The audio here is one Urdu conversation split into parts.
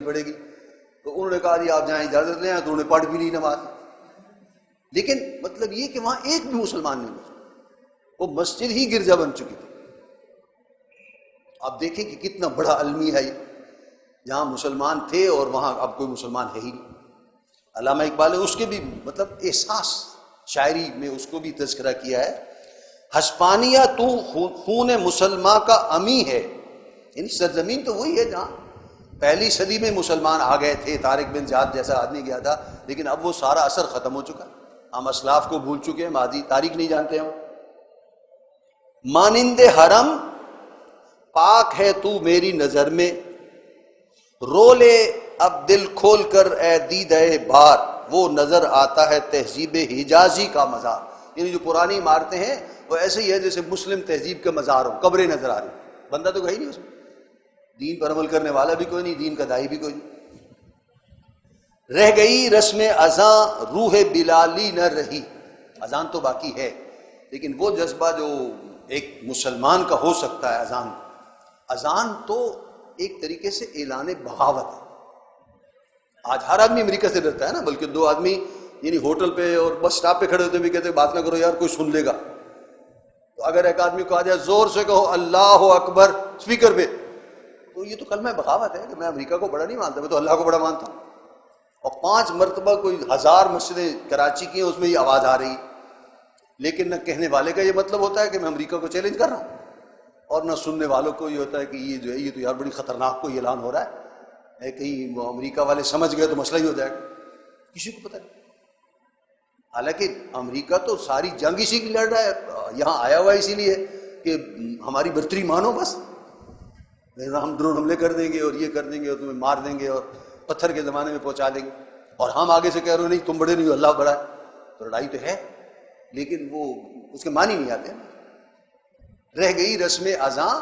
پڑے گی. تو انہوں نے کہا جی آپ جہاں اجازت لیں, تو انہوں نے پڑھ بھی لی نماز. لیکن مطلب یہ کہ وہاں ایک بھی مسلمان نہیں بچا, وہ مسجد ہی گرجا بن چکی تھی. آپ دیکھیں کہ کتنا بڑا المیہ ہے یہ, جہاں مسلمان تھے اور وہاں اب کوئی مسلمان ہے ہی نہیں. علامہ اقبال نے اس کے بھی مطلب احساس شاعری میں اس کو بھی تذکرہ کیا ہے. ہسپانیہ تو خون مسلمان کا امی ہے, یعنی سرزمین تو وہی ہے جہاں پہلی صدی میں مسلمان آ گئے تھے, طارق بن زیاد جیسا آدمی گیا تھا, لیکن اب وہ سارا اثر ختم ہو چکا. ہم اسلاف کو بھول چکے ہیں, ماضی تاریخ نہیں جانتے ہم. مانند حرم پاک ہے تو میری نظر میں, رو لے اب دل کھول کر اے دیدہ بار, وہ نظر آتا ہے تہذیب حجازی کا مزار. یعنی جو پرانی عمارتیں ہیں وہ ایسے ہی ہے جیسے مسلم تہذیب کا مزار ہو, قبریں نظر آ رہی, بندہ تو کہیں نہیں اس میں, دین پر عمل کرنے والا بھی کوئی نہیں, دین کا داعی بھی کوئی نہیں. رہ گئی رسم اذاں روح بلالی نہ رہی. اذان تو باقی ہے, لیکن وہ جذبہ جو ایک مسلمان کا ہو سکتا ہے, اذان تو ایک طریقے سے اعلان بغاوت ہے. آج ہر آدمی امریکہ سے ڈرتا ہے نا, بلکہ دو آدمی یعنی ہوٹل پہ اور بس اسٹاپ پہ کھڑے ہوتے بھی کہتے بات نہ کرو یار, کوئی سن لے گا. تو اگر ایک آدمی کو آ جائے زور سے کہو اللہ اکبر اسپیکر پہ, تو یہ تو کلمہ بغاوت ہے کہ میں امریکہ کو بڑا نہیں مانتا, میں تو اللہ کو بڑا مانتا ہوں. اور 5 مرتبہ کوئی 1000 مسجدیں کراچی کی ہیں, اس میں یہ آواز آ رہی, لیکن نہ کہنے والے کا یہ مطلب ہوتا ہے کہ میں امریکہ کو چیلنج کر رہا ہوں, اور نہ سننے والوں کو یہ ہوتا ہے کہ یہ جو ہے یہ تو یار بڑی خطرناک کوئی اعلان ہو رہا ہے, کہیں وہ امریکہ والے سمجھ گئے تو مسئلہ ہی ہو جائے گا. کسی کو پتہ نہیں. حالانکہ امریکہ تو ساری جنگ اسی کی لڑ رہا ہے, یہاں آیا ہوا اسی لیے کہ ہماری برتری مانو بس, ہم ڈرون حملے کر دیں گے اور یہ کر دیں گے اور تمہیں مار دیں گے اور پتھر کے زمانے میں پہنچا دیں گے, اور ہم آگے سے کہہ رہے ہیں نہیں تم بڑے نہیں ہو اللہ بڑا ہے. تو لڑائی تو ہے, لیکن وہ اس کے معنی نہیں آتے. رہ گئی رسم اذاں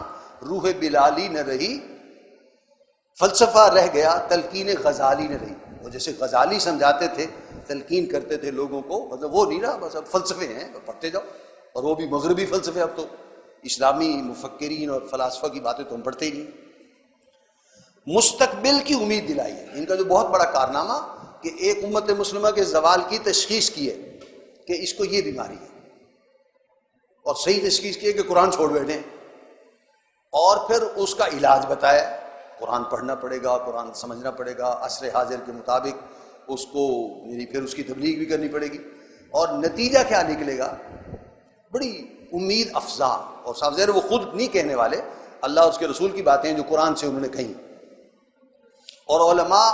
روح بلالی نہ رہی, فلسفہ رہ گیا تلقین غزالی نہ رہی. وہ جیسے غزالی سمجھاتے تھے, تلقین کرتے تھے لوگوں کو, مطلب وہ نہیں رہا, بس اب فلسفے ہیں پڑھتے جاؤ, اور وہ بھی مغربی فلسفے. اب تو اسلامی مفکرین اور فلاسفہ کی باتیں تو ہم پڑھتے ہی نہیں. مستقبل کی امید دلائی ہے ان کا جو بہت بڑا کارنامہ, کہ ایک امت مسلمہ کے زوال کی تشخیص کی ہے کہ اس کو یہ بیماری ہے, اور صحیح تشخیص کی ہے کہ قرآن چھوڑ بیٹھیں, اور پھر اس کا علاج بتایا. قرآن پڑھنا پڑے گا, قرآن سمجھنا پڑے گا, عصر حاضر کے مطابق اس کو یعنی پھر اس کی تبلیغ بھی کرنی پڑے گی, اور نتیجہ کیا نکلے گا بڑی امید افزا. اور صاحب ظاہر وہ خود نہیں کہنے والے, اللہ اس کے رسول کی باتیں جو قرآن سے انہوں نے کہیں. اور علماء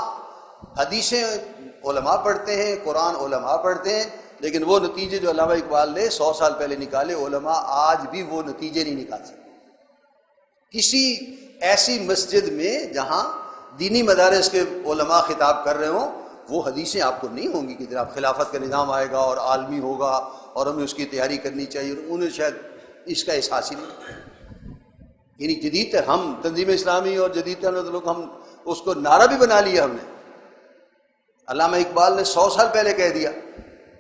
حدیثیں علماء پڑھتے ہیں, قرآن علماء پڑھتے ہیں, لیکن وہ نتیجے جو علامہ اقبال نے 100 سال پہلے نکالے, علماء آج بھی وہ نتیجے نہیں نکال سکتے. کسی ایسی مسجد میں جہاں دینی مدارس کے علماء خطاب کر رہے ہوں, وہ حدیثیں آپ کو نہیں ہوں گی کہ جناب خلافت کا نظام آئے گا اور عالمی ہوگا اور ہمیں اس کی تیاری کرنی چاہیے. انہیں شاید اس کا احساس ہی نہیں. یعنی جدید ہم تنظیم اسلامی اور جدید لوگ ہم اس کو نعرہ بھی بنا لیا ہم نے. علامہ اقبال نے 100 سال پہلے کہہ دیا,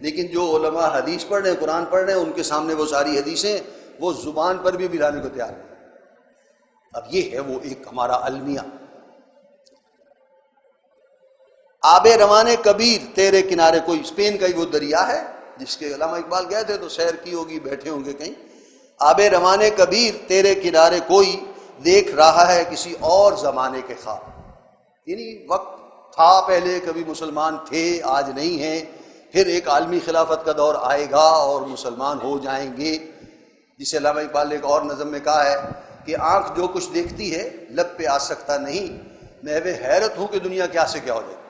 لیکن جو علماء حدیث پڑھ رہے ہیں, قرآن پڑھ رہے ہیں, ان کے سامنے وہ ساری حدیثیں وہ زبان پر بھی لانے کو تیار ہیں. اب یہ ہے وہ ایک ہمارا المیہ. آب روان کبیر تیرے کنارے, کوئی اسپین کا ہی وہ دریا ہے جس کے علامہ اقبال گئے تھے تو سیر کی ہوگی, بیٹھے ہوں گے کہیں. آب روان کبیر تیرے کنارے کوئی دیکھ رہا ہے کسی اور زمانے کے خواب. یعنی وقت تھا پہلے, کبھی مسلمان تھے, آج نہیں ہیں, پھر ایک عالمی خلافت کا دور آئے گا اور مسلمان ہو جائیں گے. جسے علامہ اقبال نے ایک اور نظم میں کہا ہے کہ آنکھ جو کچھ دیکھتی ہے لب پہ آ سکتا نہیں, محو حیرت ہوں کہ دنیا کیا سے کیا ہو جائے.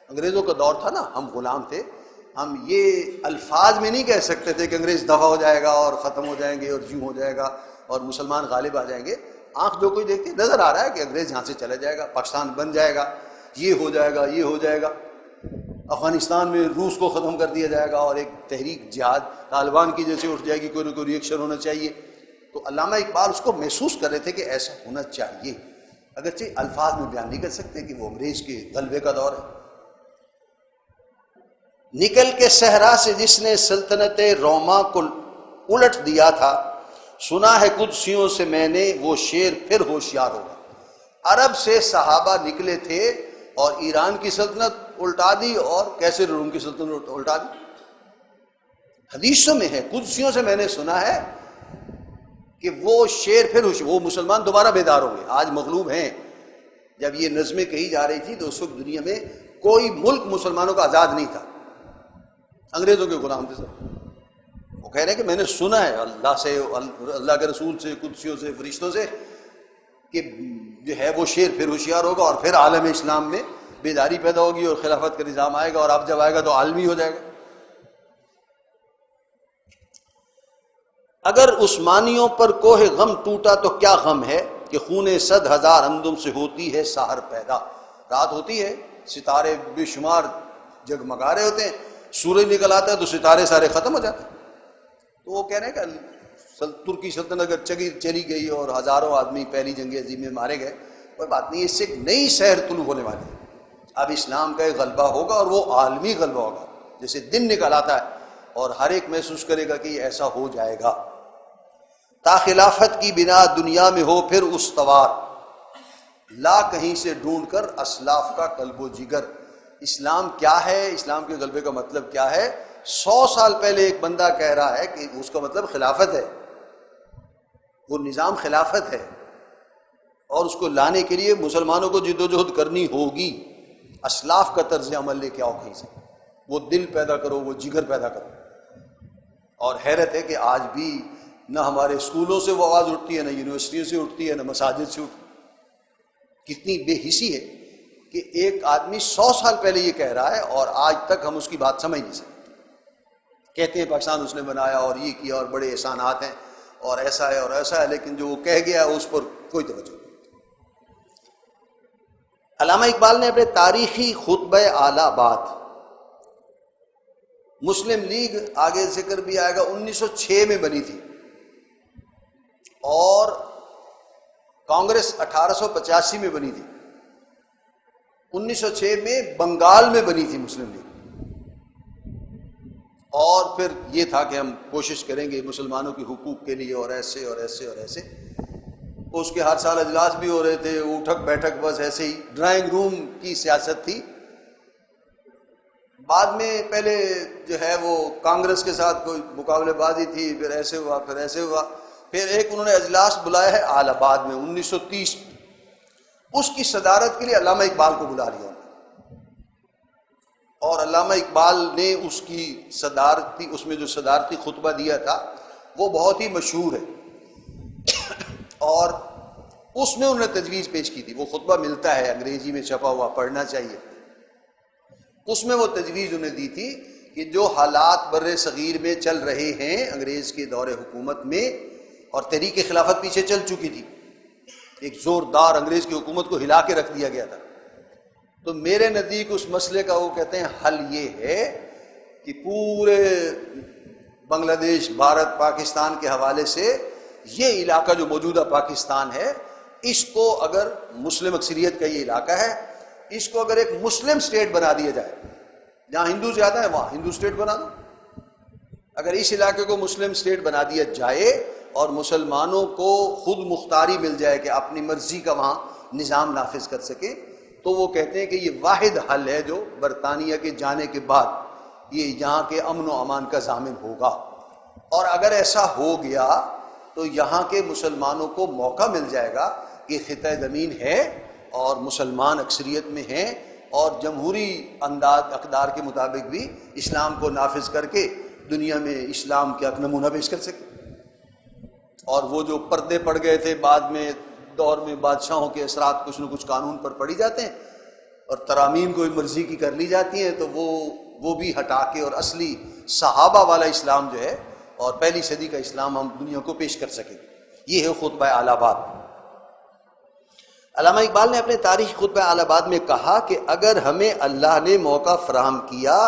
انگریزوں کا دور تھا نا, ہم غلام تھے, ہم یہ الفاظ میں نہیں کہہ سکتے تھے کہ انگریز دفع ہو جائے گا اور ختم ہو جائیں گے اور یوں ہو جائے گا اور مسلمان غالب آ جائیں گے. آنکھ جو کوئی دیکھتی نظر آ رہا ہے کہ انگریز یہاں سے چلا جائے گا, پاکستان بن جائے گا, یہ ہو جائے گا, یہ ہو جائے گا, افغانستان میں روس کو ختم کر دیا جائے گا اور ایک تحریک جہاد طالبان کی جیسے اٹھ جائے گی, کوئی نہ کوئی ریئیکشن ہونا چاہیے. تو علامہ اقبال اس کو محسوس کر رہے تھے کہ ایسا ہونا چاہیے, اگرچہ الفاظ میں بیان نہیں کر سکتے کہ وہ انگریز کے غلبے کا دور ہے. نکل کے صحرا سے جس نے سلطنت روما کو الٹ دیا تھا, سنا ہے قدسیوں سے میں نے وہ شیر پھر ہوشیار ہوگا. عرب سے صحابہ نکلے تھے اور ایران کی سلطنت الٹا دی اور کیسر روم کی سلطنت الٹا دی. حدیثوں میں ہے، قدسیوں سے میں نے سنا ہے کہ وہ شیر پھر وہ مسلمان دوبارہ بیدار ہو گئے. آج مغلوب ہیں. جب یہ نظمیں کہی جا رہی تھی تو اس وقت دنیا میں کوئی ملک مسلمانوں کا آزاد نہیں تھا، انگریزوں کے غلام تھے سب. وہ کہہ رہے ہیں کہ میں نے سنا ہے اللہ سے، اللہ کے رسول سے، قدسیوں سے، فرشتوں سے کہ جو ہے وہ شیر پھر ہوشیار ہوگا اور پھر عالم اسلام میں بیداری پیدا ہوگی اور خلافت کا نظام آئے گا، اور اب جب آئے گا تو عالمی ہو جائے گا. اگر عثمانیوں پر کوہ غم ٹوٹا تو کیا غم ہے کہ خون 100,000 اندم سے ہوتی ہے سحر پیدا. رات ہوتی ہے، ستارے بے شمار جگمگا رہے ہوتے ہیں، سورج نکل آتا ہے تو ستارے سارے ختم ہو جاتے ہیں. تو وہ کہہ رہے ہیں کہ ترکی سلطنت اگر چلی گئی اور ہزاروں آدمی پہلی جنگ عظیم میں مارے گئے، کوئی بات نہیں، اس سے ایک نئی سحر طلوع ہونے والی ہے. اب اسلام کا ایک غلبہ ہوگا اور وہ عالمی غلبہ ہوگا. جیسے دن نکل آتا ہے اور ہر ایک محسوس کرے گا کہ یہ ایسا ہو جائے گا. تا خلافت کی بنا دنیا میں ہو پھر استوار، لا کہیں سے ڈھونڈ کر اسلاف کا قلب و جگر. اسلام کیا ہے؟ اسلام کے غلبے کا مطلب کیا ہے؟ 100 سال پہلے ایک بندہ کہہ رہا ہے کہ اس کا مطلب خلافت ہے، وہ نظام خلافت ہے، اور اس کو لانے کے لیے مسلمانوں کو جد و جہد کرنی ہوگی. اسلاف کا طرز عمل لے کے آؤ کہیں سے، وہ دل پیدا کرو، وہ جگر پیدا کرو. اور حیرت ہے کہ آج بھی نہ ہمارے اسکولوں سے وہ آواز اٹھتی ہے، نہ یونیورسٹیوں سے اٹھتی ہے، نہ مساجد سے اٹھتی. کتنی بے حسی ہے کہ ایک آدمی 100 سال پہلے یہ کہہ رہا ہے اور آج تک ہم اس کی بات سمجھ نہیں سکتے. کہتے ہیں پاکستان اس نے بنایا اور یہ کیا اور بڑے احسانات ہیں اور ایسا ہے اور ایسا ہے، لیکن جو وہ کہہ گیا اس پر کوئی توجہ نہیں. علامہ اقبال نے اپنے تاریخی خطبہ اعلی آباد، مسلم لیگ آگے ذکر بھی آئے گا 1906 میں بنی تھی، اور کانگریس 1885 میں بنی تھی. 1906 میں بنگال میں بنی تھی مسلم لیگ. اور پھر یہ تھا کہ ہم کوشش کریں گے مسلمانوں کے حقوق کے لیے، اور ایسے اور ایسے اور ایسے. اس کے ہر سال اجلاس بھی ہو رہے تھے، اٹھک بیٹھک، بس ایسے ہی ڈرائنگ روم کی سیاست تھی. بعد میں پہلے جو ہے وہ کانگریس کے ساتھ کوئی مقابلے بازی تھی، پھر ایسے ہوا، پھر ایسے ہوا، پھر ایک انہوں نے اجلاس بلایا ہے اعلی آباد میں 1930. اس کی صدارت کے لیے علامہ اقبال کو بلا لیا، اور علامہ اقبال نے اس کی صدارتی، اس میں جو صدارتی خطبہ دیا تھا وہ بہت ہی مشہور ہے، اور اس میں انہوں نے تجویز پیش کی تھی. وہ خطبہ ملتا ہے انگریزی میں چھپا ہوا، پڑھنا چاہیے. اس میں وہ تجویز انہیں دی تھی کہ جو حالات بر صغیر میں چل رہے ہیں انگریز کے دور حکومت میں، اور تحریک خلافت پیچھے چل چکی تھی، ایک زوردار انگریز کی حکومت کو ہلا کے رکھ دیا گیا تھا. تو میرے نزدیک اس مسئلے کا وہ کہتے ہیں حل یہ ہے کہ پورے بنگلہ دیش، بھارت، پاکستان کے حوالے سے یہ علاقہ جو موجودہ پاکستان ہے، اس کو اگر مسلم اکثریت کا یہ علاقہ ہے، اس کو اگر ایک مسلم سٹیٹ بنا دیا جائے، جہاں ہندو زیادہ ہے وہاں ہندو سٹیٹ بنا دو. اگر اس علاقے کو مسلم سٹیٹ بنا دیا جائے اور مسلمانوں کو خود مختاری مل جائے کہ اپنی مرضی کا وہاں نظام نافذ کر سکے، تو وہ کہتے ہیں کہ یہ واحد حل ہے جو برطانیہ کے جانے کے بعد یہ یہاں کے امن و امان کا ضامن ہوگا. اور اگر ایسا ہو گیا تو یہاں کے مسلمانوں کو موقع مل جائے گا کہ خطہ زمین ہے اور مسلمان اکثریت میں ہیں، اور جمہوری اقدار کے مطابق بھی اسلام کو نافذ کر کے دنیا میں اسلام کا ایک نمونہ پیش کر سکے. اور وہ جو پردے پڑ گئے تھے بعد میں دور میں، بادشاہوں کے اثرات کچھ نہ کچھ قانون پر پڑی جاتے ہیں اور ترامیم کوئی مرضی کی کر لی جاتی ہیں، تو وہ بھی ہٹا کے اور اصلی صحابہ والا اسلام جو ہے اور پہلی صدی کا اسلام ہم دنیا کو پیش کر سکیں. یہ ہے خطبہ اعلی آباد. علامہ اقبال نے اپنے تاریخی خطبہ اعلی آباد میں کہا کہ اگر ہمیں اللہ نے موقع فراہم کیا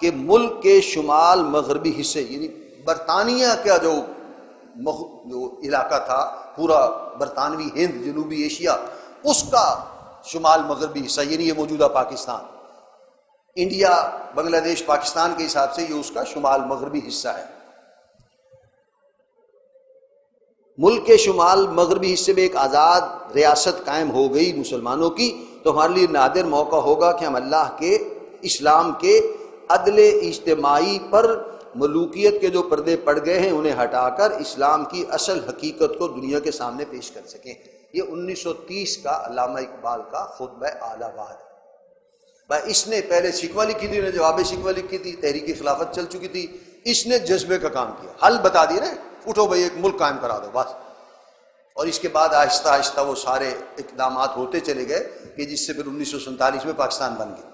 کہ ملک کے شمال مغربی حصے، یعنی برطانیہ کا جو علاقہ تھا، پورا برطانوی ہند، جنوبی ایشیا، اس کا شمال مغربی حصہ، یعنی یہ موجودہ پاکستان، انڈیا، بنگلہ دیش، پاکستان کے حساب سے یہ اس کا شمال مغربی حصہ ہے. ملک کے شمال مغربی حصے میں ایک آزاد ریاست قائم ہو گئی مسلمانوں کی، تو ہمارے لیے نادر موقع ہوگا کہ ہم اللہ کے اسلام کے عدل اجتماعی پر ملوکیت کے جو پردے پڑ گئے ہیں انہیں ہٹا کر اسلام کی اصل حقیقت کو دنیا کے سامنے پیش کر سکیں۔ یہ 1930 کا علامہ اقبال کا خطبہ اعلیٰ ہے۔ بھائی اس نے پہلے شکوہ لکھی تھی، جواب شکوہ لکھی تھی، تحریک خلافت چل چکی تھی، اس نے جذبے کا کام کیا، حل بتا دیا نا، اٹھو بھائی ایک ملک قائم کرا دو بس۔ اور اس کے بعد آہستہ آہستہ وہ سارے اقدامات ہوتے چلے گئے کہ جس سے پھر 1947 میں پاکستان بن گیا۔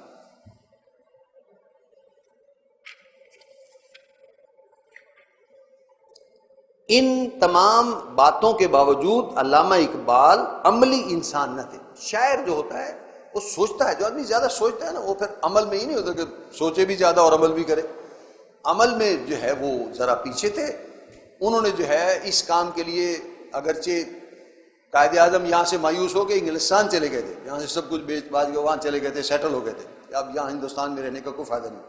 ان تمام باتوں کے باوجود علامہ اقبال عملی انسان نہ تھے۔ شاعر جو ہوتا ہے وہ سوچتا ہے، جو آدمی زیادہ سوچتا ہے نا وہ پھر عمل میں ہی نہیں ہوتا کہ سوچے بھی زیادہ اور عمل بھی کرے۔ عمل میں جو ہے وہ ذرا پیچھے تھے۔ انہوں نے جو ہے اس کام کے لیے اگرچہ قائد اعظم یہاں سے مایوس ہو کے انگلستان چلے گئے تھے، یہاں سے سب کچھ بیچ باچ کے وہاں چلے گئے تھے، سیٹل ہو گئے تھے، اب یہاں ہندوستان میں رہنے کا کوئی فائدہ نہیں۔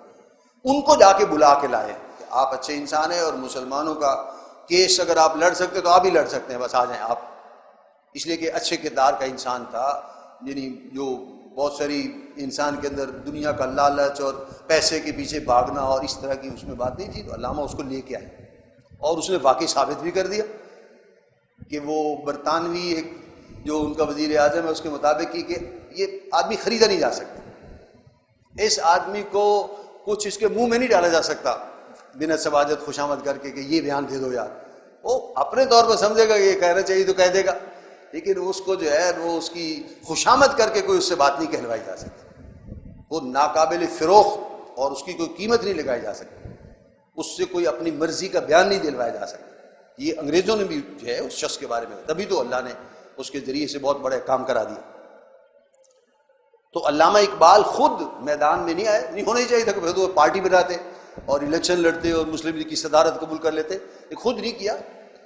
ان کو جا کے بلا کے لائے کہ آپ اچھے انسان ہیں اور مسلمانوں کا کیس اگر آپ لڑ سکتے تو آپ ہی لڑ سکتے ہیں، بس آ جائیں آپ۔ اس لیے کہ اچھے کردار کا انسان تھا، یعنی جو بہت ساری انسان کے اندر دنیا کا لالچ اور پیسے کے پیچھے بھاگنا اور اس طرح کی اس میں بات نہیں تھی، تو علامہ اس کو لے کے آئے اور اس نے واقعی ثابت بھی کر دیا کہ وہ برطانوی ایک جو ان کا وزیر اعظم ہے اس کے مطابق کہ یہ آدمی خریدا نہیں جا سکتا، اس آدمی کو کچھ اس کے منہ میں نہیں ڈالا جا سکتا بنا سماجت خوشامد کر کے کہ یہ بیان دے دو یار۔ وہ اپنے طور پر سمجھے گا کہ یہ کہنا چاہیے تو کہہ دے گا، لیکن اس کو جو ہے وہ اس کی خوشامد کر کے کوئی اس سے بات نہیں کہلوائی جا سکتی، وہ ناقابل فروخت اور اس کی کوئی قیمت نہیں لگائی جا سکتی، اس سے کوئی اپنی مرضی کا بیان نہیں دلوایا جا سکتا۔ یہ انگریزوں نے بھی جو ہے اس شخص کے بارے میں، تبھی تو اللہ نے اس کے ذریعے سے بہت بڑے کام کرا دیا۔ تو علامہ اقبال خود میدان میں نہیں آئے، نہیں ہونا ہی چاہیے تھا کہ وہ پارٹی بناتے اور الیکشن لڑتے اور مسلم لیگ کی صدارت قبول کر لیتے، خود نہیں کیا،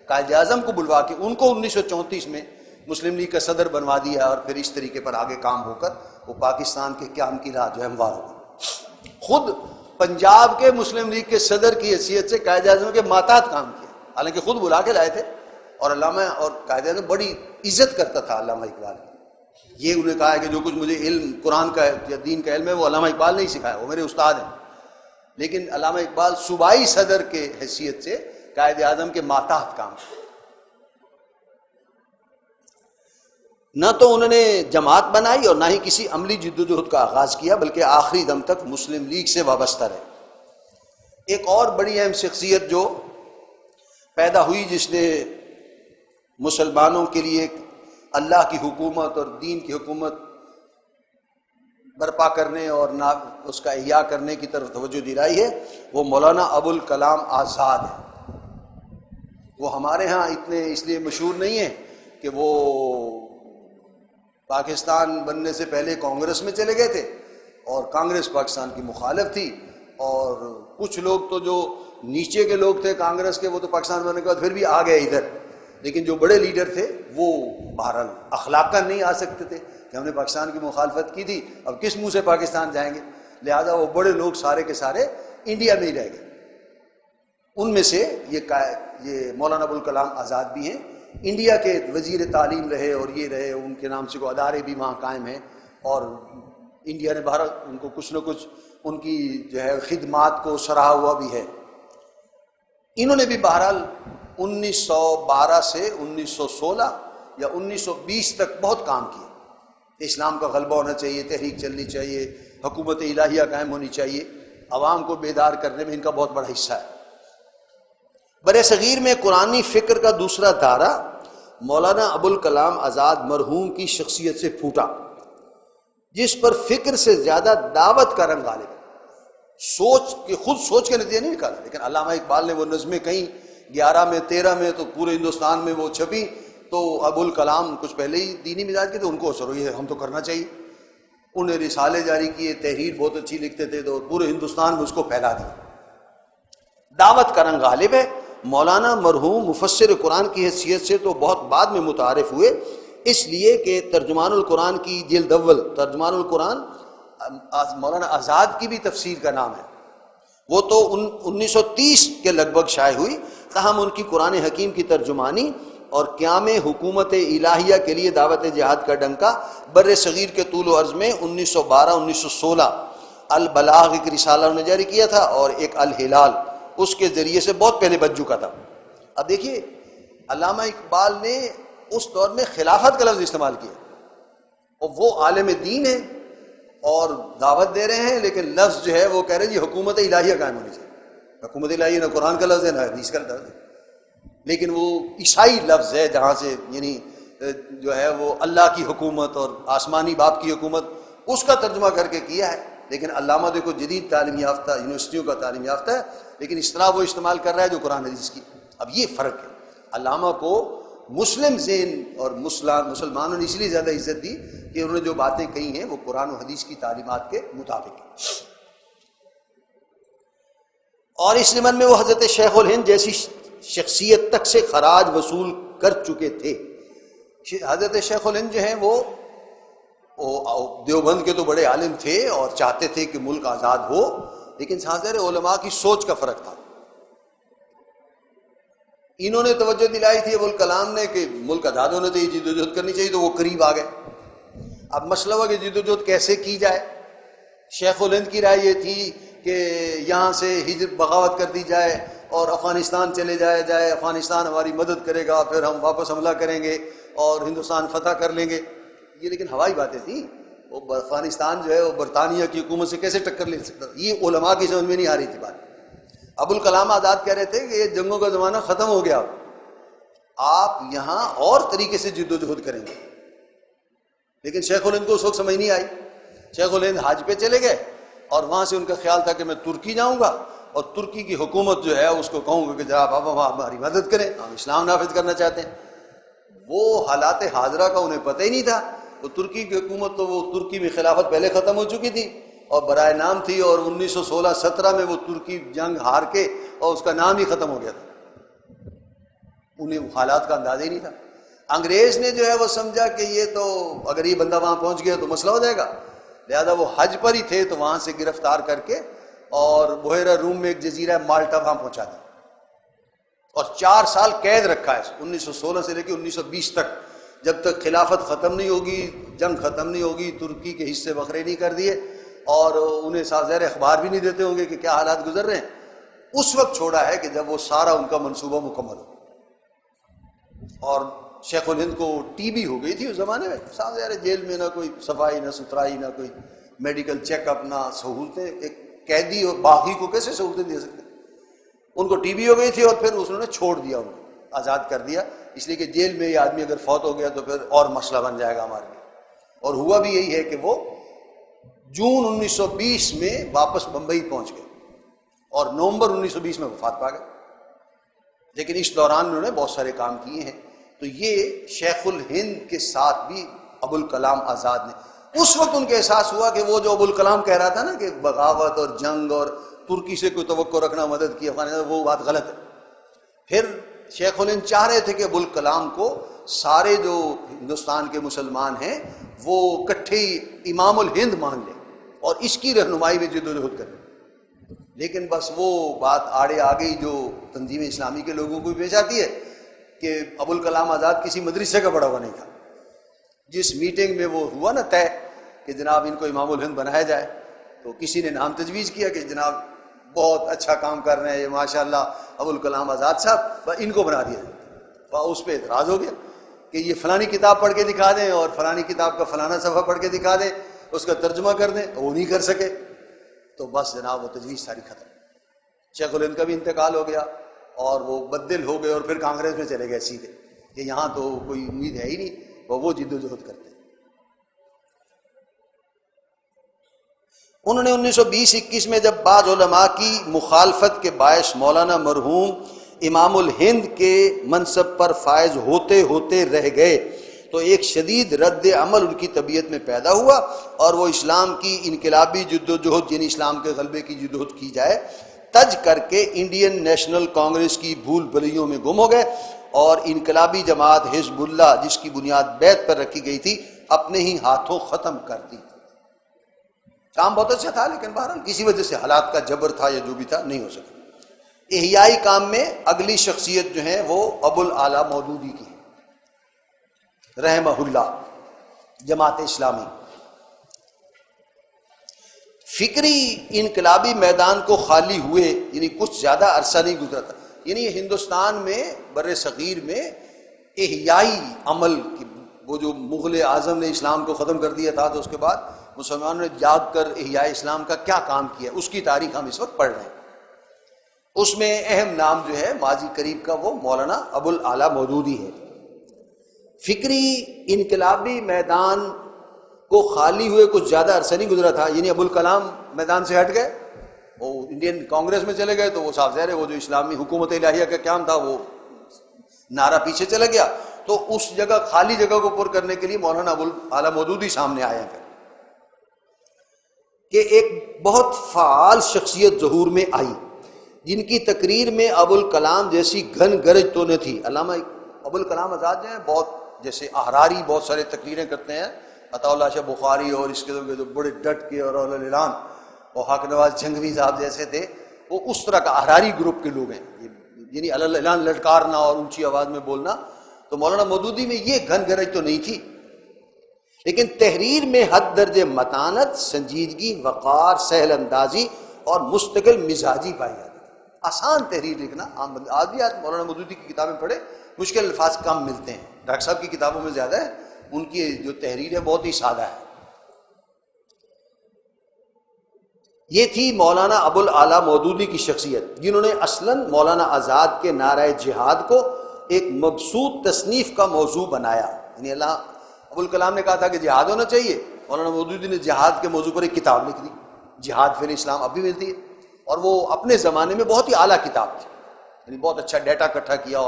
قائد اعظم کو بلوا کے ان کو 1934 میں مسلم لیگ کا صدر بنوا دیا، اور پھر اس طریقے پر آگے کام ہو کر وہ پاکستان کے قیام کی راہ جو ہے ہموار ہو گئی۔ خود پنجاب کے مسلم لیگ کے صدر کی حیثیت سے قائد اعظم کے ماتحت کام کیا، حالانکہ خود بلا کے لائے تھے، اور علامہ اور قائد اعظم بڑی عزت کرتا تھا علامہ اقبال کی۔ یہ انہوں نے کہا ہے کہ جو کچھ مجھے علم قرآن کا یا دین کا علم ہے وہ علامہ اقبال نے ہی سکھایا، وہ میرے استاد ہیں، لیکن علامہ اقبال صوبائی صدر کے حیثیت سے قائد اعظم کے ماتحت کام کیا۔ نہ تو انہوں نے جماعت بنائی اور نہ ہی کسی عملی جدوجہد کا آغاز کیا، بلکہ آخری دم تک مسلم لیگ سے وابستہ رہے۔ ایک اور بڑی اہم شخصیت جو پیدا ہوئی جس نے مسلمانوں کے لیے اللہ کی حکومت اور دین کی حکومت برپا کرنے اور نہ اس کا احیاء کرنے کی طرف توجہ دلائی ہے، وہ مولانا ابوالکلام آزاد ہے۔ وہ ہمارے ہاں اتنے اس لیے مشہور نہیں ہیں کہ وہ پاکستان بننے سے پہلے کانگریس میں چلے گئے تھے اور کانگریس پاکستان کی مخالف تھی، اور کچھ لوگ تو جو نیچے کے لوگ تھے کانگریس کے وہ تو پاکستان بننے کے بعد پھر بھی آ گئے ادھر، لیکن جو بڑے لیڈر تھے وہ بہرحال اخلاقاً نہیں آ سکتے تھے کہ ہم نے پاکستان کی مخالفت کی تھی، اب کس منہ سے پاکستان جائیں گے، لہذا وہ بڑے لوگ سارے کے سارے انڈیا میں ہی رہ گئے۔ ان میں سے یہ مولانا ابوالکلام آزاد بھی ہیں، انڈیا کے وزیر تعلیم رہے اور یہ رہے، ان کے نام سے کوئی ادارے بھی وہاں قائم ہیں، اور انڈیا نے بہرحال ان کو کچھ نہ کچھ ان کی جو ہے خدمات کو سراہا ہوا بھی ہے۔ انہوں نے بھی بہرحال 1912 سے 1916 یا 1920 تک بہت کام کیا۔ اسلام کا غلبہ ہونا چاہیے، تحریک چلنی چاہیے، حکومت الہیہ قائم ہونی چاہیے، عوام کو بیدار کرنے میں ان کا بہت بڑا حصہ ہے۔ برِ صغیر میں قرآنی فکر کا دوسرا دھارا مولانا ابوالکلام آزاد مرحوم کی شخصیت سے پھوٹا، جس پر فکر سے زیادہ دعوت کا رنگ غالب ہے۔ خود سوچ کے نتیجہ نہیں نکالا، لیکن علامہ اقبال نے وہ نظمیں کہیں 11 میں 13 میں تو پورے ہندوستان میں وہ چھپی، تو ابوالکلام کچھ پہلے ہی دینی مزاج کے تھے، ان کو اثر ہوئی ہے ہم تو کرنا چاہیے، انہیں رسالے جاری کیے، تحریر بہت اچھی لکھتے تھے تو پورے ہندوستان میں اس کو پھیلا دیا۔ دعوت کا رنگ غالب ہے۔ مولانا مرحوم مفسر قرآن کی حیثیت سے تو بہت بعد میں متعارف ہوئے، اس لیے کہ ترجمان القرآن کی جلد اول ترجمان القرآن مولانا آزاد کی بھی تفسیر کا نام ہے، وہ تو 1930 کے لگ بھگ شائع ہوئی، تاہم ان کی قرآن حکیم کی ترجمانی اور قیام حکومت الہیہ کے لیے دعوت جہاد کا ڈنکا بر صغیر کے طول و عرض میں 1912-1916 البلاغ ایک رسالہ انہوں نے جاری کیا تھا، اور ایک الہلال اس کے ذریعے سے بہت پہلے بچ چکا تھا۔ اب دیکھیے علامہ اقبال نے اس دور میں خلافت کا لفظ استعمال کیا، اور وہ عالم دین ہے اور دعوت دے رہے ہیں، لیکن لفظ جو ہے وہ کہہ رہے ہیں جی حکومت الہیہ قائم ہونی چاہیے۔ حکومت الہیہ نہ قرآن کا لفظ ہے نہ حدیث کا لفظ ہے، لیکن وہ عیسائی لفظ ہے جہاں سے یعنی جو ہے وہ اللہ کی حکومت اور آسمانی باپ کی حکومت اس کا ترجمہ کر کے کیا ہے۔ لیکن علامہ دیکھو جدید تعلیم یافتہ یونیورسٹیوں کا تعلیم یافتہ ہے، لیکن اصطلاح وہ استعمال کر رہا ہے جو قرآن حدیث کی۔ اب یہ فرق ہے، علامہ کو مسلم ذہن اور مسلمانوں نے اس لیے زیادہ عزت دی کہ انہوں نے جو باتیں کہی ہیں وہ قرآن و حدیث کی تعلیمات کے مطابق ہیں۔ اور اس ضمن میں وہ حضرت شیخ الہند جیسی شخصیت تک سے خراج وصول کر چکے تھے۔ حضرت شیخ الہند جو ہیں وہ دیوبند کے تو بڑے عالم تھے اور چاہتے تھے کہ ملک آزاد ہو، لیکن حاضر علماء کی سوچ کا فرق تھا۔ انہوں نے توجہ دلائی تھی ابوالکلام نے کہ ملک آزاد ہونے تو یہ جد و جہد کرنی چاہیے، تو وہ قریب آ گئے۔ اب مسئلہ ہوا کہ جد و جہد کیسے کی جائے۔ شیخ الہند کی رائے یہ تھی کہ یہاں سے بغاوت کر دی جائے اور افغانستان چلے جائے، افغانستان ہماری مدد کرے گا، پھر ہم واپس حملہ کریں گے اور ہندوستان فتح کر لیں گے۔ یہ لیکن ہوائی باتیں تھیں، وہ افغانستان جو ہے وہ برطانیہ کی حکومت سے کیسے ٹکر لے سکتا، یہ علماء کی سمجھ میں نہیں آ رہی تھی بات۔ ابوالکلام آزاد کہہ رہے تھے کہ یہ جنگوں کا زمانہ ختم ہو گیا، آپ یہاں اور طریقے سے جد و جہد کریں گے۔ لیکن شیخ الہند کو اس وقت سمجھ نہیں آئی۔ شیخ الہند حج پہ چلے گئے اور وہاں سے ان کا خیال تھا کہ میں ترکی جاؤں گا اور ترکی کی حکومت جو ہے اس کو کہوں گا کہ جناب آپ ہماری مدد کریں، ہم اسلام نافذ کرنا چاہتے ہیں۔ وہ حالات حاضرہ کا انہیں پتہ ہی نہیں تھا۔ تو ترکی کی حکومت تو وہ ترکی میں خلافت پہلے ختم ہو چکی تھی اور برائے نام تھی، اور 1916-17 میں وہ ترکی جنگ ہار کے اور اس کا نام ہی ختم ہو گیا تھا۔ انہیں حالات کا اندازہ ہی نہیں تھا۔ انگریز نے جو ہے وہ سمجھا کہ یہ تو اگر یہ بندہ وہاں پہنچ گیا تو مسئلہ ہو جائے گا، لہذا وہ حج پر ہی تھے تو وہاں سے گرفتار کر کے اور بحیرہ روم میں ایک جزیرہ مالٹا وہاں پہنچا دیا اور 4 سال قید رکھا ہے 1916 سے لے کے 1920 تک، جب تک خلافت ختم نہیں ہوگی، جنگ ختم نہیں ہوگی، ترکی کے حصے بکھرے نہیں کر دیے اور انہیں سازیر اخبار بھی نہیں دیتے ہوں گے کہ کیا حالات گزر رہے ہیں۔ اس وقت چھوڑا ہے کہ جب وہ سارا ان کا منصوبہ مکمل ہو۔ اور شیخ الہند کو ٹی بی ہو گئی تھی اس زمانے میں، سازیر جیل میں نہ کوئی صفائی نہ ستھرائی نہ کوئی میڈیکل چیک اپ نہ سہولتیں، ایک قیدی اور باغی کو کیسے سہولتیں دے سکتے؟ ان کو ٹی بی ہو گئی تھی اور پھر انہوں نے چھوڑ دیا، ان کو آزاد کر دیا، اس لیے کہ جیل میں یہ آدمی اگر فوت ہو گیا تو پھر اور مسئلہ بن جائے گا ہمارے لیے۔ اور ہوا بھی یہی ہے کہ وہ جون 1920 میں واپس بمبئی پہنچ گئے اور نومبر 1920 میں وفات پا گئے۔ لیکن اس دوران انہوں نے بہت سارے کام کیے ہیں۔ تو یہ شیخ الہند کے ساتھ بھی ابوالکلام آزاد نے اس وقت ان کے احساس ہوا کہ وہ جو ابوالکلام کہہ رہا تھا نا کہ بغاوت اور جنگ اور ترکی سے کوئی توقع رکھنا مدد کی افغانستان، وہ بات غلط ہے۔ پھر شیخ الہند چاہ رہے تھے کہ ابوالکلام کو سارے جو ہندوستان کے مسلمان ہیں وہ اکٹھے ہی امام الہند مان لیں اور اس کی رہنمائی میں جد و جہد کریں، لیکن بس وہ بات آڑے آ گئی جو تنظیم اسلامی کے لوگوں کو بھی پیش آتی ہے کہ ابوالکلام آزاد کسی مدرسے کا پڑھا ہوا نہیں تھا۔ جس میٹنگ میں وہ ہوا نا طے کہ جناب ان کو امام الہند بنایا جائے، تو کسی نے نام تجویز کیا کہ جناب بہت اچھا کام کر رہے ہیں یہ ماشاء اللہ ابوالکلام آزاد صاحب، ان کو بنا دیا جائے۔ اس پہ اعتراض ہو گیا کہ یہ فلانی کتاب پڑھ کے دکھا دیں اور فلانی کتاب کا فلانا صفحہ پڑھ کے دکھا دیں، اس کا ترجمہ کر دیں، وہ نہیں کر سکے۔ تو بس جناب وہ تجویز ساری ختم۔ شیخ الہند کا بھی انتقال ہو گیا اور وہ بدل ہو گئے اور پھر کانگریس میں چلے گئے سیدھے کہ یہاں تو کوئی امید ہے ہی نہیں، وہ جد و جہد کرتے۔ انہوں نے 1920-21 میں جب بعض علماء کی مخالفت کے باعث مولانا مرحوم امام الہند کے منصب پر فائز ہوتے ہوتے رہ گئے تو ایک شدید رد عمل ان کی طبیعت میں پیدا ہوا اور وہ اسلام کی انقلابی جد و جہد، یعنی اسلام کے غلبے کی جد و جہد کی جائے، تج کر کے انڈین نیشنل کانگریس کی بھول بھلیوں میں گم ہو گئے اور انقلابی جماعت حزب اللہ جس کی بنیاد بیعت پر رکھی گئی تھی اپنے ہی ہاتھوں ختم کر دی۔ کام بہت اچھا تھا لیکن بہرحال کسی وجہ سے حالات کا جبر تھا یا جو بھی تھا نہیں ہو سکا۔ احیائی کام میں اگلی شخصیت جو ہے وہ ابوالعلا مودودی کی ہے۔ رحمہ اللہ، جماعت اسلامی، فکری انقلابی میدان کو خالی ہوئے یعنی کچھ زیادہ عرصہ نہیں گزرا تھا، یعنی ہندوستان میں بر صغیر میں احیائی عمل کی، وہ جو مغل اعظم نے اسلام کو ختم کر دیا تھا تو اس کے بعد مسلمانوں نے جاگ کر احیاء اسلام کا کیا کام کیا، اس کی تاریخ ہم اس وقت پڑھ رہے ہیں۔ اس میں اہم نام جو ہے ماضی قریب کا وہ مولانا ابو الاعلیٰ مودودی ہے۔ فکری انقلابی میدان کو خالی ہوئے کچھ زیادہ عرصہ نہیں گزرا تھا، یعنی ابوالکلام میدان سے ہٹ گئے، وہ انڈین کانگریس میں چلے گئے تو وہ صاف ظاہر ہے وہ جو اسلامی حکومت الہیہ کا قیام تھا وہ نعرہ پیچھے چلا گیا، تو اس جگہ خالی جگہ کو پر کرنے کے لیے مولانا ابو الاعلیٰ مودودی سامنے آئے ہیں کہ ایک بہت فعال شخصیت ظہور میں آئی جن کی تقریر میں ابوالکلام جیسی گھن گرج تو نہ تھی۔ علامہ ابوالکلام آزاد جو ہیں بہت جیسے احراری بہت سارے تقریریں کرتے ہیں، عطا اللہ شاہ بخاری اور اس قسم کے جو بڑے ڈٹ کے اور اعلان اور حق نواز جھنگوی صاحب جیسے تھے، وہ اس طرح کا احراری گروپ کے لوگ ہیں، یعنی اعلان لٹکارنا اور اونچی آواز میں بولنا۔ تو مولانا مودودی میں یہ گھن گرج تو نہیں تھی، لیکن تحریر میں حد درجے متانت، سنجیدگی، وقار، سہل اندازی اور مستقل مزاجی پائی جاتی ہے۔ آسان تحریر لکھنا، آج بھی مولانا مودودی کی کتابیں پڑھے مشکل الفاظ کم ملتے ہیں، ڈاکٹر صاحب کی کتابوں میں زیادہ ہے، ان کی جو تحریر ہے بہت ہی سادہ ہے۔ یہ تھی مولانا ابو الاعلیٰ مودودی کی شخصیت، جنہوں نے اصلاً مولانا آزاد کے نعرہ جہاد کو ایک مبسوط تصنیف کا موضوع بنایا، یعنی ابوالکلام نے کہا تھا کہ جہاد ہونا چاہیے، مولانا مودودی نے جہاد کے موضوع پر ایک کتاب لکھ دی، جہاد فی الاسلام، اب بھی ملتی ہے، اور وہ اپنے زمانے میں بہت ہی اعلیٰ کتاب تھی، یعنی بہت اچھا ڈیٹا اکٹھا کیا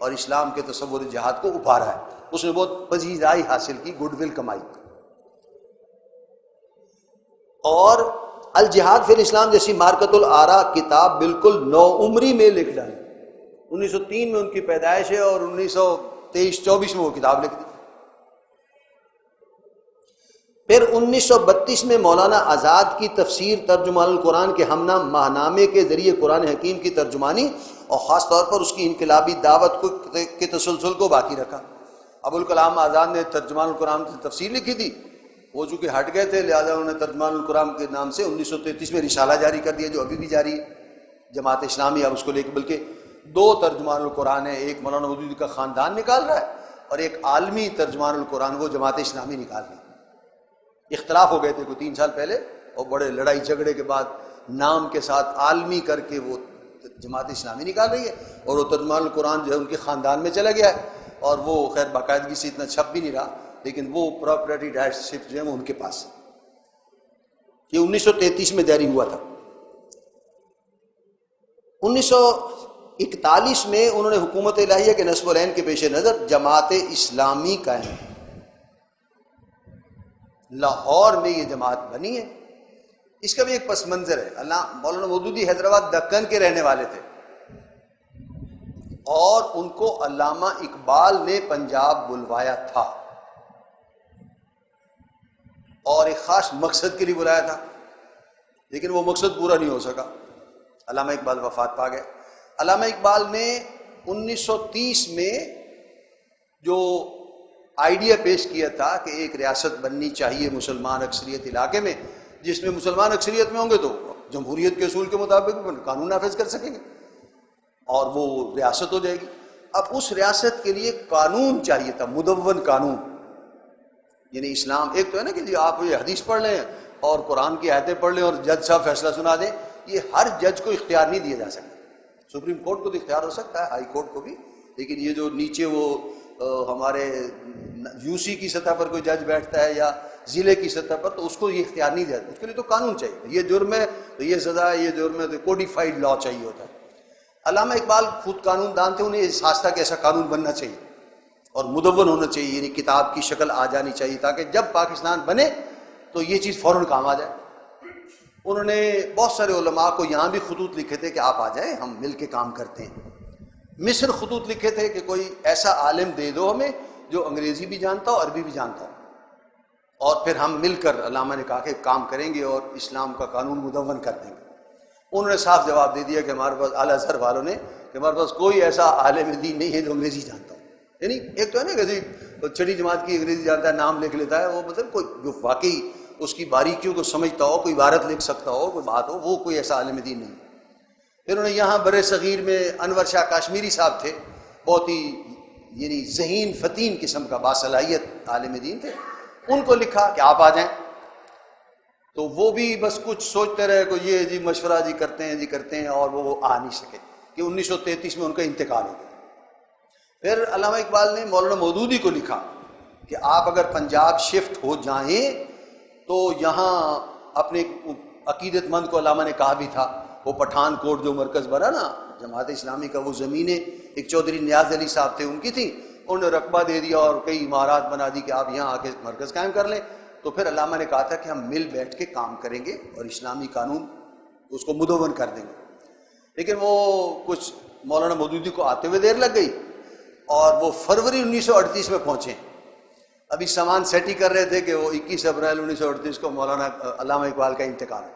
اور اسلام کے تصور جہاد کو ابھارا ہے، اس نے بہت پذیرائی حاصل کی، گڈ ول کمائی۔ اور الجہاد فی الاسلام جیسی مارکت الآراء کتاب بالکل نو عمری میں لکھ ڈالی، 1903 میں ان کی پیدائش ہے اور 1923-24 میں وہ کتاب لکھ دی۔ پھر 1932 میں مولانا آزاد کی تفسیر ترجمان القرآن کے ہم نام ماہنامے کے ذریعے قرآن حکیم کی ترجمانی اور خاص طور پر اس کی انقلابی دعوت کے تسلسل کو باقی رکھا۔ ابوالکلام آزاد نے ترجمان القرآن کی تفسیر لکھی تھی، وہ چونکہ ہٹ گئے تھے لہٰذا انہوں نے ترجمان القرآن کے نام سے 1933 میں رسالہ جاری کر دیا جو ابھی بھی جاری ہے، جماعت اسلامی اب اس کو لے کے، بلکہ 2 ترجمان القرآن ہیں، ایک مولانا مودودی کا خاندان نکال رہا ہے اور ایک عالمی ترجمان القرآن وہ جماعت اسلامی نکال رہی ہے۔ اختلاف ہو گئے تھے کوئی 3 سال پہلے اور بڑے لڑائی جھگڑے کے بعد نام کے ساتھ عالمی کر کے وہ جماعت اسلامی نکال رہی ہے، اور وہ ترجمان القرآن جو ہے ان کے خاندان میں چلا گیا ہے، اور وہ خیر باقاعدگی سے اتنا چھپ بھی نہیں رہا، لیکن وہ پراپرٹی رائٹس جو ہے وہ ان کے پاس ہے۔ یہ 1933 میں جاری ہوا تھا۔ 1941 میں انہوں نے حکومت الہیہ کے نصب العین کے پیش نظر جماعت اسلامی قائم کی۔ لاہور میں یہ جماعت بنی ہے، اس کا بھی ایک پس منظر ہے۔ مولانا مودودی حیدرآباد دکن کے رہنے والے تھے اور ان کو علامہ اقبال نے پنجاب بلوایا تھا اور ایک خاص مقصد کے لیے بلایا تھا، لیکن وہ مقصد پورا نہیں ہو سکا، علامہ اقبال وفات پا گئے۔ علامہ اقبال نے 1930 میں جو آئیڈیا پیش کیا تھا کہ ایک ریاست بننی چاہیے مسلمان اکثریت علاقے میں، جس میں مسلمان اکثریت میں ہوں گے تو جمہوریت کے اصول کے مطابق قانون نافذ کر سکیں گے اور وہ ریاست ہو جائے گی۔ اب اس ریاست کے لیے قانون چاہیے تھا، مدون قانون، یعنی اسلام ایک تو ہے نا کہ جی آپ یہ حدیث پڑھ لیں اور قرآن کی آیتیں پڑھ لیں اور جج صاحب فیصلہ سنا دیں، یہ ہر جج کو اختیار نہیں دیا جا سکتا۔ سپریم کورٹ کو تو اختیار ہو سکتا ہے، ہائی کورٹ کو بھی، لیکن یہ جو نیچے وہ ہمارے یو سی کی سطح پر کوئی جج بیٹھتا ہے یا ضلع کی سطح پر، تو اس کو یہ اختیار نہیں دیا، اس کے لیے تو قانون چاہیے، یہ جرم ہے تو یہ سزا ہے، یہ جرم ہے تو کوڈیفائڈ لا چاہیے ہوتا ہے۔ علامہ اقبال خود قانون دان تھے، انہیں احساس تھا کہ ایسا قانون بننا چاہیے اور مدون ہونا چاہیے، یعنی کتاب کی شکل آ جانی چاہیے تاکہ جب پاکستان بنے تو یہ چیز فوراً کام آ جائے۔ انہوں نے بہت سارے علماء کو یہاں بھی خطوط لکھے تھے کہ آپ آ جائیں، ہم مل کے کام کرتے ہیں۔ مصر خطوط لکھے تھے کہ کوئی ایسا عالم دے دو ہمیں جو انگریزی بھی جانتا ہو، عربی بھی جانتا ہو، اور پھر ہم مل کر، علامہ نے کہا کہ کام کریں گے اور اسلام کا قانون مدون کر دیں گے۔ انہوں نے صاف جواب دے دیا کہ ہمارے پاس، اعلیٰ ازہر والوں نے، کہ ہمارے پاس کوئی ایسا عالم دین نہیں ہے جو انگریزی جانتا ہو۔ یعنی ایک تو ہے نا کہ وہ چھٹی جماعت کی انگریزی جانتا ہے، نام لکھ لیتا ہے، وہ مطلب کوئی جو واقعی اس کی باریکیوں کو سمجھتا ہو، کوئی عبارت لکھ سکتا ہو، کوئی بات ہو، وہ کوئی ایسا عالم دین نہیں۔ پھر انہوں نے یہاں بر صغیر میں انور شاہ کاشمیری صاحب تھے، بہت ہی یعنی ذہین فتین قسم کا باصلاحیت عالم دین تھے، ان کو لکھا کہ آپ آ جائیں، تو وہ بھی بس کچھ سوچتے رہے کہ یہ جی مشورہ جی کرتے ہیں اور وہ آ نہیں سکے کہ 1933 میں ان کا انتقال ہو گیا۔ پھر علامہ اقبال نے مولانا مودودی کو لکھا کہ آپ اگر پنجاب شفٹ ہو جائیں تو یہاں اپنے عقیدت مند کو علامہ نے کہا بھی تھا، وہ پٹھان کوٹ جو مرکز بنا نا جماعت اسلامی کا، وہ زمینیں ایک چودھری نیاز علی صاحب تھے ان کی تھیں، انہوں نے رقبہ دے دیا اور کئی عمارات بنا دی کہ آپ یہاں آ کے مرکز قائم کر لیں۔ تو پھر علامہ نے کہا تھا کہ ہم مل بیٹھ کے کام کریں گے اور اسلامی قانون اس کو مدون کر دیں گے، لیکن وہ کچھ مولانا مودودی کو آتے ہوئے دیر لگ گئی اور وہ فروری 1938 میں پہنچے، ابھی سامان سیٹ ہی کر رہے تھے کہ وہ 21 اپریل 1938 کو مولانا علامہ اقبال کا انتقال ہے،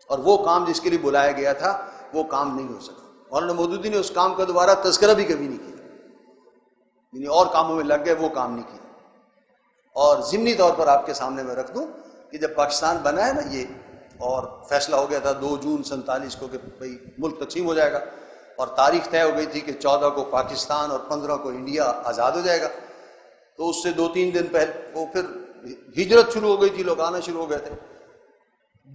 اور وہ کام جس کے لیے بلایا گیا تھا وہ کام نہیں ہو سکا۔ مولانا مودودی نے اس کام کا دوبارہ تذکرہ بھی کبھی نہیں کیا، یعنی اور کاموں میں لگ گئے، وہ کام نہیں کیا۔ اور ضمنی طور پر آپ کے سامنے میں رکھ دوں کہ جب پاکستان بنا ہے نا یہ، اور فیصلہ ہو گیا تھا 2 جون 47 کو کہ بھئی ملک تقسیم ہو جائے گا، اور تاریخ طے ہو گئی تھی کہ 14 کو پاکستان اور 15 کو انڈیا آزاد ہو جائے گا، تو اس سے 2-3 دن پہلے وہ پھر ہجرت شروع ہو گئی تھی، لوگ آنا شروع ہو گئے تھے۔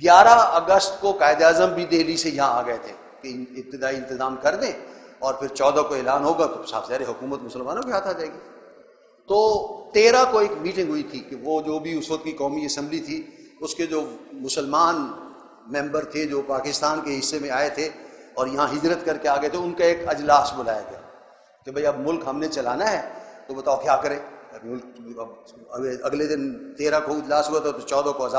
11 اگست کو قائد اعظم بھی دہلی سے یہاں آ گئے تھے کہ ابتدائی انتظام کر دیں، اور پھر 14 کو اعلان ہوگا تو صاف ظاہر حکومت مسلمانوں کے ہاتھ آ جائے گی۔ تو 13 کو ایک میٹنگ ہوئی تھی کہ وہ جو بھی اس وقت کی قومی اسمبلی تھی، اس کے جو مسلمان ممبر تھے جو پاکستان کے حصے میں آئے تھے اور یہاں ہجرت کر کے آ گئے تھے، ان کا ایک اجلاس بلایا گیا کہ بھئی اب ملک ہم نے چلانا ہے تو بتاؤ کیا کریں۔ اگلے دن 13 کو اجلاس ہوا تھا تو 14 کو آزاد